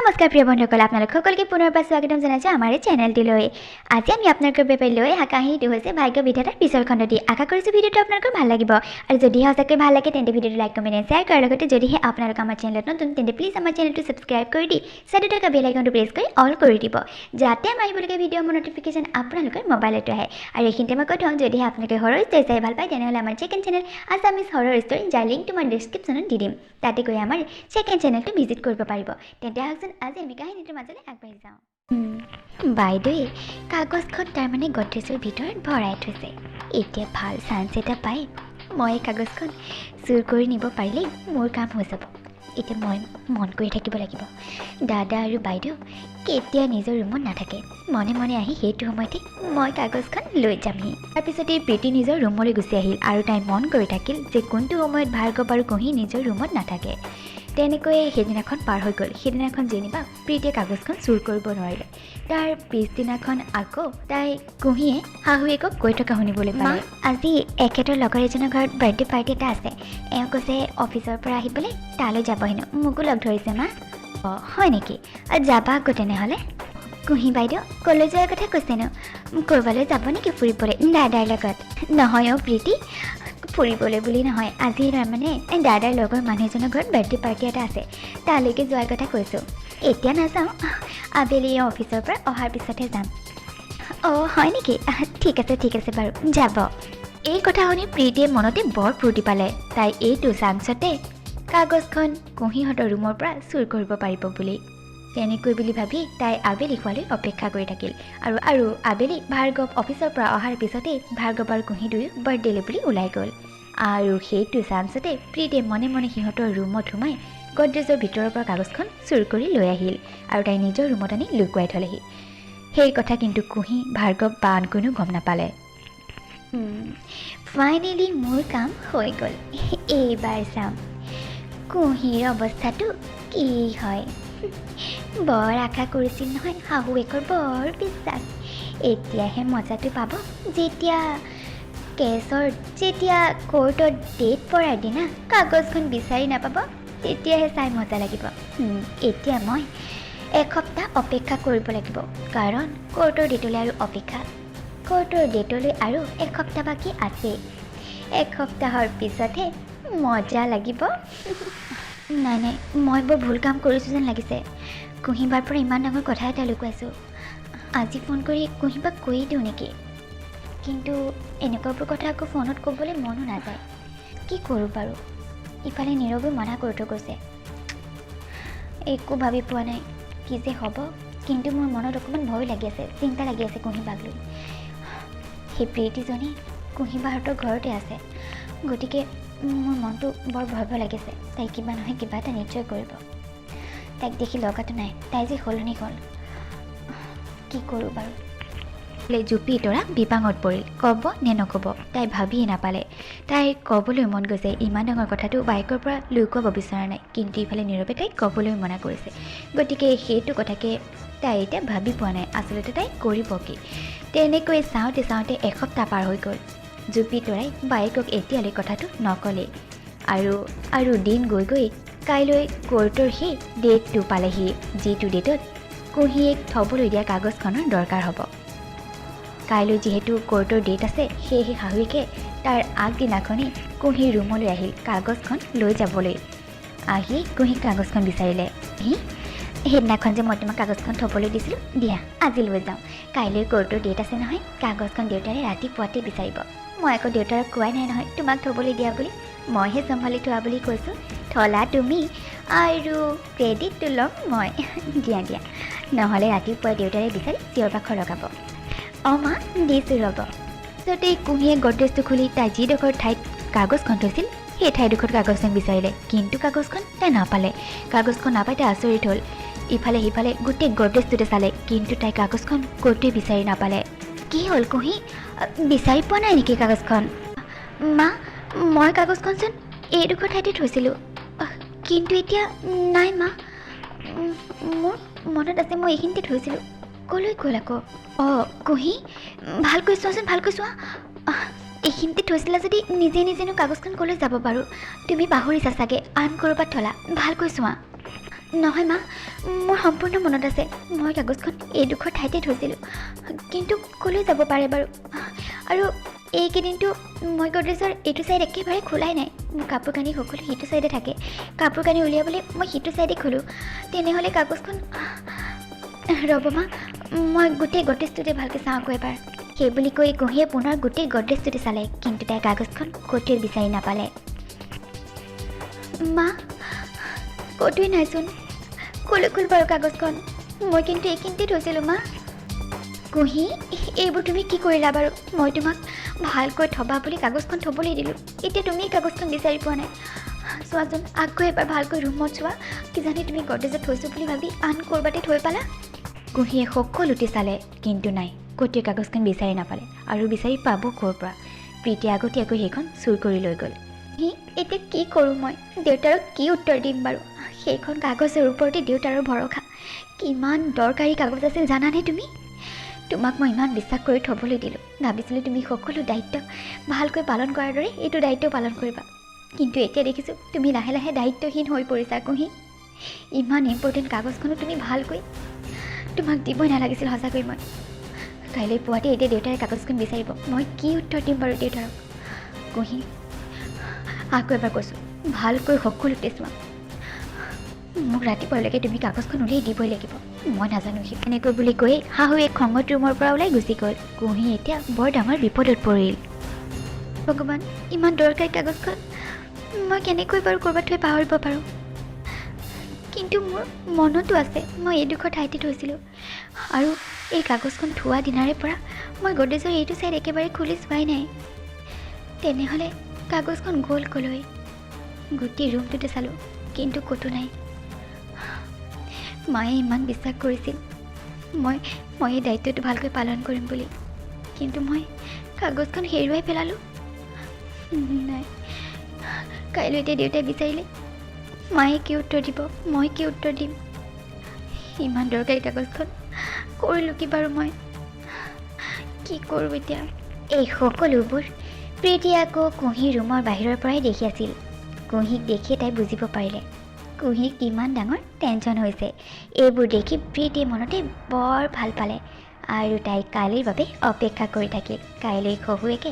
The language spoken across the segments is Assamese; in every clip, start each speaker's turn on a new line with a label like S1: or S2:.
S1: নমস্কাৰ প্ৰিয় বন্ধুসকল, আপোনালোক সকলোকে পুনৰবাৰ স্বাগতম জনাইছোঁ আমাৰ এই চেনেলটিলৈ। আজি আমি আপোনালোকৰ বাবে লৈ অহা কাহিনীটো হৈছে ভাগ্য বিধাতাৰ পিছৰ খণ্ডটি। আশা কৰিছোঁ ভিডিঅ'টো আপোনালোকৰ ভাল লাগিব, আৰু যদি সঁচাকৈ ভাল লাগে তেন্তে ভিডিঅ'টো লাইক কমেণ্ট শ্বেয়াৰ কৰাৰ লগতে যদিহে আপোনালোক আমাৰ চেনেলত নতুন তেন্তে প্লিজ আমাৰ চেনেলটো ছাবস্ক্ৰাইব কৰি দি ছাইডত থকা বেল আইকনটো প্ৰেছ কৰি অল কৰি দিব, যাতে আমাৰ আহিবলগীয়া ভিডিঅ'ৰ ন'টিফিকেশ্যন আপোনালোকৰ মোবাইলতো আহে। আৰু এইখিনিতে মই কৈ থওঁ, যদিহে আপোনালোকে হৰৰ ষ্টৰী চাই ভাল পায় তেনেহ'লে আমাৰ ছেকেণ্ড চেনেল আছামিজ হৰৰ ষ্টৰী, যাৰ লিংকটো মই ডিছক্ৰিপশ্যনত দি দিম, তাতে গৈ আমাৰ ছেকেণ্ড চেনেলটো ভিজিট কৰিব পাৰিব। তেন্তে আহকচোন আজি আমি কাহিনীটোৰ মাজলৈ আগবাঢ়ি যাওঁ। বাইদেৱে কাগজখন তাৰমানে গডৰেজৰ ভিতৰত ভৰাই থৈছে। এতিয়া ভাল চান্স এটা পাই মই এই কাগজখন চুৰ কৰি নিব পাৰিলেই মোৰ কাম হৈ যাব। এতিয়া মই মন কৰি থাকিব লাগিব, দাদা আৰু বাইদেউ কেতিয়া নিজৰ ৰুমত নাথাকে, মনে মনে আহি সেইটো সময়তে মই কাগজখন লৈ যামহি। তাৰপিছতে প্ৰীতি নিজৰ ৰুমলৈ গুচি আহিল, আৰু তাই মন কৰি থাকিল যে কোনটো সময়ত ভাৰ্গৱ আৰু কুহি নিজৰ ৰুমত নাথাকে। তেনেকৈয়ে সেইদিনাখন পাৰ হৈ গ'ল। সেইদিনাখন যেনিবা প্ৰীতিয়ে কাগজখন চুৰ কৰিব নোৱাৰিলে। তাৰ পিছদিনাখন আকৌ তাই কুহিয়ে শাহুৱেকক কৈ থকা শুনিবলৈ পালে, আজি এখেতৰ লগৰ এজনৰ ঘৰত বাৰ্থডে পাৰ্টি এটা আছে, এওঁ কৈছে অফিচৰ পৰা আহিবলৈ তালৈ যাব হেনো, মোকো লগ ধৰিছে মা। অঁ হয় নেকি, যাবা আকৌ তেনেহ'লে। কুহি বাইদেউ ক'লৈ যোৱাৰ কথা কৈছেনো? ক'ৰবালৈ যাব নেকি ফুৰিবলৈ দাদাৰ লগত? নহয় অ' প্ৰীতি, ফুৰিবলৈ বুলি নহয়, আজি তাৰমানে দাদাৰ লগৰ মানুহ এজনৰ ঘৰত বাৰ্থডে পাৰ্টি এটা আছে, তালৈকে যোৱাৰ কথা কৈছোঁ। এতিয়া নাযাওঁ, আবেলি অফিচৰ পৰা অহাৰ পিছতহে যাম। অঁ হয় নেকি, ঠিক আছে বাৰু যাব। এই কথা শুনি প্ৰীতিয়ে মনতে বৰ ফূৰ্তি পালে। তাই এইটো চান্সতে কাগজখন কুহিহঁতৰ ৰুমৰ পৰা চুৰ কৰিব পাৰিব বুলি। তেনেকৈ বুলি ভাবি তাই আবেলি হোৱালৈ অপেক্ষা কৰি থাকিল, আৰু আবেলি ভাৰ্গৱ অফিচৰ পৰা অহাৰ পিছতেই ভাৰ্গৱ আৰু কুহি দুয়ো বাৰ্থডেলৈ বুলি ওলাই গ'ল। আৰু সেইটো চান্সতে প্ৰীতিয়ে মনে মনে সিহঁতৰ ৰুমত সোমাই গডৰেজৰ ভিতৰৰ পৰা কাগজখন চুৰ কৰি লৈ আহিল, আৰু তাই নিজৰ ৰুমত আনি লুকুৱাই থ'লেহি। সেই কথা কিন্তু কুহি, ভাৰ্গৱ বা আন কোনেও গম নাপালে। ফাইনেলি মোৰ কাম হৈ গ'ল। এইবাৰ চাম কুহিৰ অৱস্থাটো কি হয়। বৰ আশা কৰিছিল নহয়, শাহুৱেকৰ বৰ বিশ্বাস। এতিয়াহে মজাটো পাব, যেতিয়া কোৰ্টত ডেট পৰাৰ দিনা কাগজখন বিচাৰি নাপাব, তেতিয়াহে চাই মজা লাগিব। এতিয়া মই এসপ্তাহ অপেক্ষা কৰিব লাগিব, কাৰণ কোৰ্টৰ ডেটলৈ আৰু এসপ্তাহ বাকী আছে। এসপ্তাহৰ পিছতহে মজা লাগিব। নাই মই বৰ ভুল কাম কৰিছোঁ যেন লাগিছে। কুহিবাৰ পৰা ইমান ডাঙৰ কথা এটা লুকুৱাইছোঁ। আজি ফোন কৰি কুহিবাক কৈয়ে দিওঁ নেকি? কিন্তু এনেকুৱাবোৰ কথা আকৌ ফোনত ক'বলৈ মনো নাযায়। কি কৰোঁ বাৰু? ইফালে নীৰৱে মনা কৰি থৈ গৈছে। একো ভাবি পোৱা নাই কি যে হ'ব, কিন্তু মোৰ মনত অকণমান ভয় লাগি আছে, চিন্তা লাগি আছে কুহিবাক লৈ। সেই প্ৰীতিজনী কুহিবাহঁতৰ ঘৰতে আছে, গতিকে মোৰ মনটো বৰ ভয় লাগিছে। তাই কিবা নহয় কিবা এটা নিশ্চয় কৰিব। তাইক দেখি লগাটো নাই, তাই যে সলনি হ'ল। কি কৰোঁ বাৰু? জুপি তৰা বিপাঙত পৰিল, ক'ব নে নক'ব তাই ভাবিয়ে নাপালে। তাই ক'বলৈ মন গৈছে, ইমান ডাঙৰ কথাটো বাইকৰ পৰা লুকুৱাব বিচৰা নাই, কিন্তু ইফালে নীৰৱে তাইক ক'বলৈ মনা কৰিছে। গতিকে সেইটো কথাকে তাই এতিয়া ভাবি পোৱা নাই আচলতে তাই কৰিব কি। তেনেকৈ চাওঁতে এসপ্তাহ পাৰ হৈ গ'ল। জুপি তৰাই বাইকক এতিয়ালৈ কথাটো নক'লে, আৰু দিন গৈ কাইলৈ কোৰ্টৰ সেই ডেটটো পালেহি, যিটো ডেটত কুহিয়েক থ'বলৈ দিয়া কাগজখনৰ দৰকাৰ হ'ব। কাইলৈ যিহেতু কোৰ্টৰ ডেট আছে, সেয়েহে শাহুৱেকে তাৰ আগদিনাখনেই কুহিৰ ৰুমলৈ আহিল কাগজখন লৈ যাবলৈ। আহি কুহিক কাগজখন বিচাৰিলে। সেইদিনাখন যে মই তোমাক কাগজখন থ'বলৈ দিছিলোঁ, দিয়া আজি লৈ যাওঁ। কাইলৈ কোৰ্টৰ ডেট আছে নহয়, কাগজখন দেউতাৰে ৰাতিপুৱাতে বিচাৰিব। মই আকৌ দেউতাৰক কোৱাই নাই নহয় তোমাক থ'বলৈ দিয়া বুলি, মইহে চম্ভালি থোৱা বুলি কৈছোঁ। থলা তুমি আৰু ক্ৰেডিটটো ল'ম মই। দিয়া নহ'লে ৰাতিপুৱাই দেউতাৰে বিচাৰি চিঞৰ বাখৰ লগাব। অঁ মা দিছোঁ ৰ'ব। তাৰপিছতে কুহিয়ে গডৰেজটো খুলি তাই যিডোখৰ ঠাইত কাগজখন থৈছিল সেই ঠাইডোখৰত কাগজখন বিচাৰিলে, কিন্তু কাগজখন তাই নাপালে। কাগজখন নাপাই তাই আচৰিত হ'ল। ইফালে সিফালে গোটেই গডৰেজটোতে চালে, কিন্তু তাই কাগজখন ক'তোৱে বিচাৰি নাপালে। কি হ'ল কুহি, বিচাৰি পোৱা নাই নেকি কাগজখন? মা মই কাগজখনচোন এইডোখৰ ঠাইতে থৈছিলোঁ, কিন্তু এতিয়া নাই মা। মোৰ মনত আছে মই এইখিনিতে থৈছিলোঁ, ক'লৈ গ'ল আকৌ? অঁ কুহি ভালকৈ চোৱা। এইখিনিতে থৈছিলা যদি নিজেনো কাগজখন ক'লৈ যাব বাৰু? তুমি পাহৰিছা চাগে, আন ক'ৰবাত থলা, ভালকৈ চোৱা। নহয় মা, মোৰ সম্পূৰ্ণ মনত আছে। মই কাগজখন এইডোখৰ ঠাইতে থৈছিলোঁ, কিন্তু ক'লৈ যাব পাৰে বাৰু? আৰু এইকেইদিনটো মই গডৰেজৰ এইটো ছাইড একেবাৰে খোলাই নাই। মোৰ কাপোৰ কানি সকলো সিটো ছাইডে থাকে। কাপোৰ কানি উলিয়াবলৈ মই সিটো ছাইডে খোলোঁ। তেনেহ'লে কাগজখন ৰ'ব মা, মই গোটেই গডৰেজটোতে ভালকৈ চাওঁ আকৌ এবাৰ। সেইবুলি কৈ কুঁহিয়ে পুনৰ গোটেই গডৰেজটোতে চালে, কিন্তু তাই কাগজখন ক'তোৱে বিচাৰি নাপালে। মা, ক'তোৱে নাইচোন। ক'লৈ গ'ল বাৰু কাগজখন? মই কিন্তু এইখিনিতে থৈছিলোঁ মা। কুঁহি, এইবোৰ তুমি কি কৰিলা বাৰু? মই তোমাক ভালকৈ থবা বুলি কাগজখন থ'বলৈ দিলোঁ, এতিয়া তুমি কাগজখন বিচাৰি পোৱা নাই। চোৱাচোন, আকৌ এবাৰ ভালকৈ ৰুমত চোৱা। কিজানি তুমি গডৰেজত থৈছোঁ বুলি ভাবি আন ক'ৰবাতে থৈ পালা। কুঁহিয়ে সকলোতে চালে, কিন্তু নাই, ক'তোৱে কাগজখন বিচাৰি নাপালে। আৰু বিচাৰি পাব ক'ৰ পৰা? প্ৰীতিয়ে আগতীয়াকৈ সেইখন চুৰ কৰি লৈ গ'ল। এতিয়া কি কৰোঁ মই? দেউতাৰক কি উত্তৰ দিম বাৰু? সেইখন কাগজৰ ওপৰতে দেউতাৰৰ ভৰসা। কিমান দৰকাৰী কাগজ আছিল জানানে তুমি? তোমাক মই ইমান বিশ্বাস কৰি থ'বলৈ দিলোঁ, ভাবিছিলোঁ তুমি সকলো দায়িত্ব ভালকৈ পালন কৰাৰ দৰে এইটো দায়িত্ব পালন কৰিবা। কিন্তু এতিয়া দেখিছোঁ তুমি লাহে লাহে দায়িত্বহীন হৈ পৰিছা কুঁহি। ইমান ইম্পৰ্টেণ্ট কাগজখনো তুমি ভালকৈ তোমাক দিবই নালাগিছিল সঁচাকৈ। মই কাইলৈ পুৱাতে এতিয়া দেউতাই কাগজখন বিচাৰিব, মই কি উত্তৰ দিম বাৰু দেউতাৰক? কুঁহি, আকৌ এবাৰ কৈছোঁ, ভালকৈ সকলোতে চোৱা। মোক ৰাতিপুৱালৈকে তুমি কাগজখন উলিয়াই দিবই লাগিব। মই নাজানো সি এনেকৈ বুলি কৈ শাহুৱে খঙত ৰুমৰ পৰা ওলাই গুচি গ'ল। কুঁহি এতিয়া বৰ ডাঙৰ বিপদত পৰিল। ভগৱান, ইমান দৰকাৰী কাগজখন মই কেনেকৈ বাৰু ক'ৰবাত থৈ পাহৰিব পাৰোঁ? কিন্তু মোৰ মনতো আছে মই এইডোখৰ ঠাইতে থৈছিলোঁ। আৰু এই কাগজখন থোৱা দিনাৰে পৰা মই গডৰেজৰ এইটো ছাইড একেবাৰে খুলি চোৱাই নাই। তেনেহ'লে কাগজখন গ'ল ক'লৈ? গোটেই ৰুমটোতে চালোঁ, কিন্তু ক'তো নাই। মায়ে ইমান বিশ্বাস কৰিছিল মই এই দায়িত্বটো ভালকৈ পালন কৰিম বুলি, কিন্তু মই কাগজখন হেৰুৱাই পেলালোঁ। নাই, কাইলৈ এতিয়া দেউতাই বিচাৰিলে মায়ে কি উত্তৰ দিব, মই কি উত্তৰ দিম? ইমান দৰকাৰী কাগজখন কৰিলোঁ কি বাৰু? মই কি কৰোঁ এতিয়া? এই সকলোবোৰ প্ৰীতিয়ে আকৌ কুঁহিৰ ৰুমৰ বাহিৰৰ পৰাই দেখি আছিল। কুঁহিক দেখিয়ে তাই বুজিব পাৰিলে কুঁহিৰ কিমান ডাঙৰ টেনশ্যন হৈছে। এইবোৰ দেখি প্ৰীতিয়ে মনতে বৰ ভাল পালে আৰু তাই কালিৰ বাবে অপেক্ষা কৰি থাকিল। কাইলৈ শহুৱেকে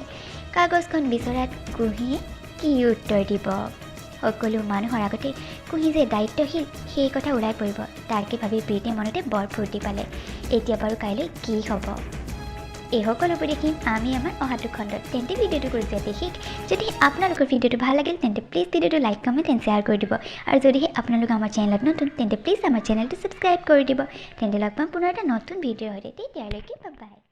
S1: কাগজখন বিচৰাত কুঁহিয়ে কি উত্তৰ দিব? সকলো মানুহৰ আগতে কুঁহি যে দায়িত্বশীল সেই কথা ওলাই পৰিব। তাকে ভাবি প্ৰীতিয়ে মনতে বৰ ফূৰ্তি পালে। এতিয়া বাৰু কাইলৈ কি হ'ব? এই সকলোবোৰ দেখিম আমি আমাৰ অহাটো খণ্ডত। তেন্তে ভিডিঅ'টো কৰিছোঁ ইয়াতে শেষ। যদি আপোনালোকৰ ভিডিঅ'টো ভাল লাগিল তেন্তে প্লিজ ভিডিঅ'টো লাইক, কমেণ্ট এণ্ড শ্বেয়াৰ কৰি দিব। আৰু যদিহে আপোনালোক আমাৰ চেনেলত নতুন তেন্তে প্লিজ আমাৰ চেনেলটো ছাবস্ক্ৰাইব কৰি দিব। তেন্তে লগ পাম পুনৰ এটা নতুন ভিডিঅ'ৰ সৈতে। তেতিয়ালৈকে বাই বাই।